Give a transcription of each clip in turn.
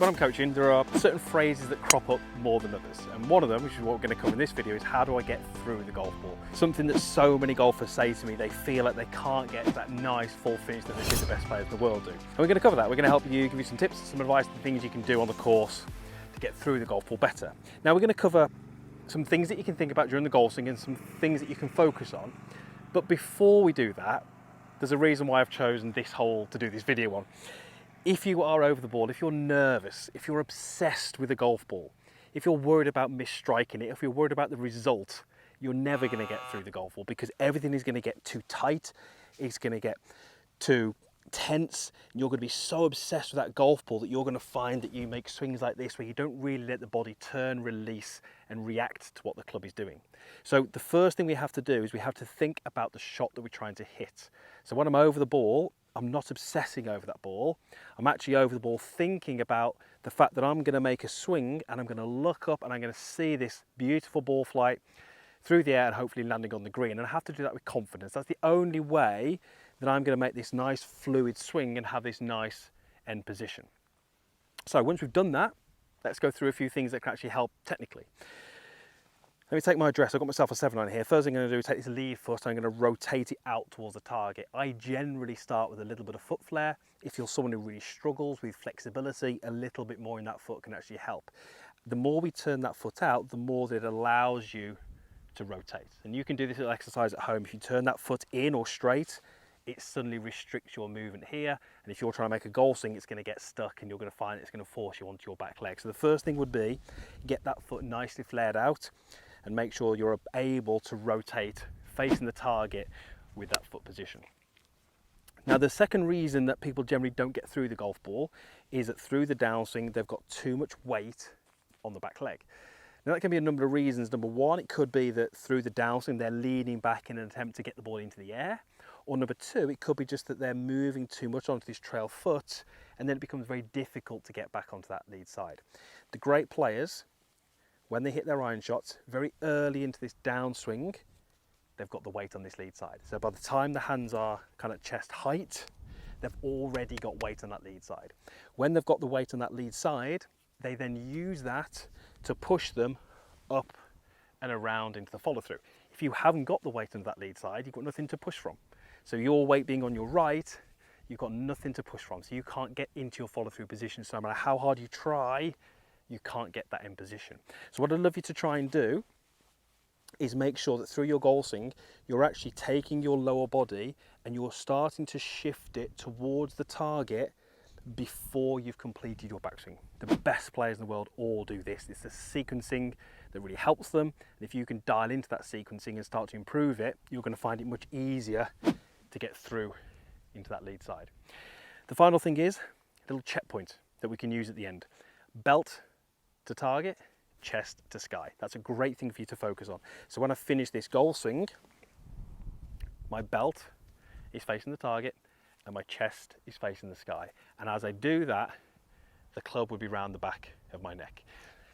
When I'm coaching, there are certain phrases that crop up more than others. And one of them, which is what we're going to cover in this video, is how do I get through the golf ball? Something that so many golfers say to me, they feel like they can't get that nice full finish that they see the best players in the world do. And we're going to cover that. We're going to help you, give you some tips, some advice, and things you can do on the course to get through the golf ball better. Now we're going to cover some things that you can think about during the golf swing and some things that you can focus on. But before we do that, there's a reason why I've chosen this hole to do this video on. If you are over the ball, if you're nervous, if you're obsessed with a golf ball, if you're worried about misstriking it, if you're worried about the result, you're never going to get through the golf ball because everything is going to get too tight, it's going to get too tense, and you're going to be so obsessed with that golf ball that you're going to find that you make swings like this where you don't really let the body turn, release, and react to what the club is doing. So the first thing we have to do is we have to think about the shot that we're trying to hit. So when I'm over the ball, I'm not obsessing over that ball. I'm actually over the ball thinking about the fact that I'm going to make a swing and I'm going to look up and I'm going to see this beautiful ball flight through the air and hopefully landing on the green. And I have to do that with confidence. That's the only way that I'm going to make this nice fluid swing and have this nice end position. So once we've done that, let's go through a few things that can actually help technically. Let me take my address. I've got myself a 7-iron here. First thing I'm going to do is take this lead foot and I'm going to rotate it out towards the target. I generally start with a little bit of foot flare. If you're someone who really struggles with flexibility, a little bit more in that foot can actually help. The more we turn that foot out, the more that it allows you to rotate. And you can do this little exercise at home. If you turn that foot in or straight, it suddenly restricts your movement here. And if you're trying to make a golf swing, it's going to get stuck and you're going to find it's going to force you onto your back leg. So the first thing would be get that foot nicely flared out and make sure you're able to rotate facing the target with that foot position. Now the second reason that people generally don't get through the golf ball is that through the downswing they've got too much weight on the back leg. Now that can be a number of reasons. Number one, it could be that through the downswing they're leaning back in an attempt to get the ball into the air. Or number two, it could be just that they're moving too much onto this trail foot and then it becomes very difficult to get back onto that lead side. The great players, when they hit their iron shots, very early into this downswing, they've got the weight on this lead side. So by the time the hands are kind of chest height, they've already got weight on that lead side. When they've got the weight on that lead side, they then use that to push them up and around into the follow through. If you haven't got the weight on that lead side, you've got nothing to push from. So your weight being on your right, you've got nothing to push from. So you can't get into your follow through position. So no matter how hard you try, you can't get that in position. So what I'd love you to try and do is make sure that through your golf swing, you're actually taking your lower body and you're starting to shift it towards the target before you've completed your backswing. The best players in the world all do this. It's the sequencing that really helps them. And if you can dial into that sequencing and start to improve it, you're going to find it much easier to get through into that lead side. The final thing is a little checkpoint that we can use at the end. Belt to target, chest to sky. That's a great thing for you to focus on. So when I finish this golf swing, my belt is facing the target and my chest is facing the sky. And as I do that, the club would be round the back of my neck.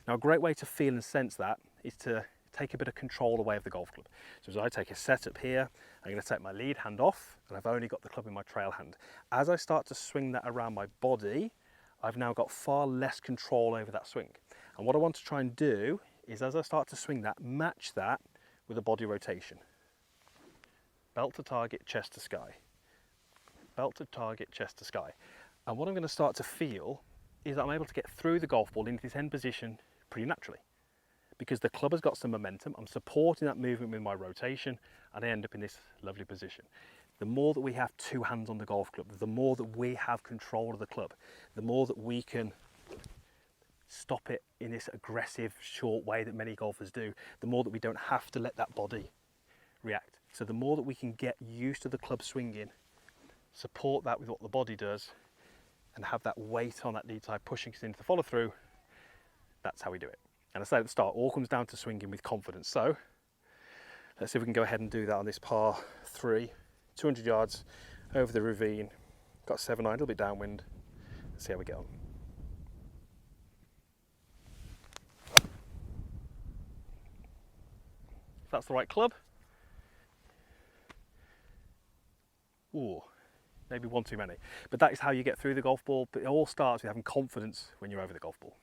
Now a great way to feel and sense that is to take a bit of control away of the golf club. So as I take a setup here, I'm going to take my lead hand off and I've only got the club in my trail hand. As I start to swing that around my body, I've now got far less control over that swing. And what I want to try and do is as I start to swing that, match that with a body rotation. Belt to target, chest to sky. Belt to target, chest to sky. And what I'm going to start to feel is that I'm able to get through the golf ball into this end position pretty naturally. Because the club has got some momentum, I'm supporting that movement with my rotation and I end up in this lovely position. The more that we have two hands on the golf club, the more that we have control of the club, the more that we can stop it in this aggressive, short way that many golfers do, the more that we don't have to let that body react. So the more that we can get used to the club swinging, support that with what the body does, and have that weight on that lead side pushing us into the follow through, that's how we do it. And I said at the start, all comes down to swinging with confidence. So let's see if we can go ahead and do that on this par 3, 200 yards over the ravine. Got 7-iron, a little bit downwind. Let's see how we get on. If that's the right club. Ooh, maybe one too many. But that is how you get through the golf ball. But it all starts with having confidence when you're over the golf ball.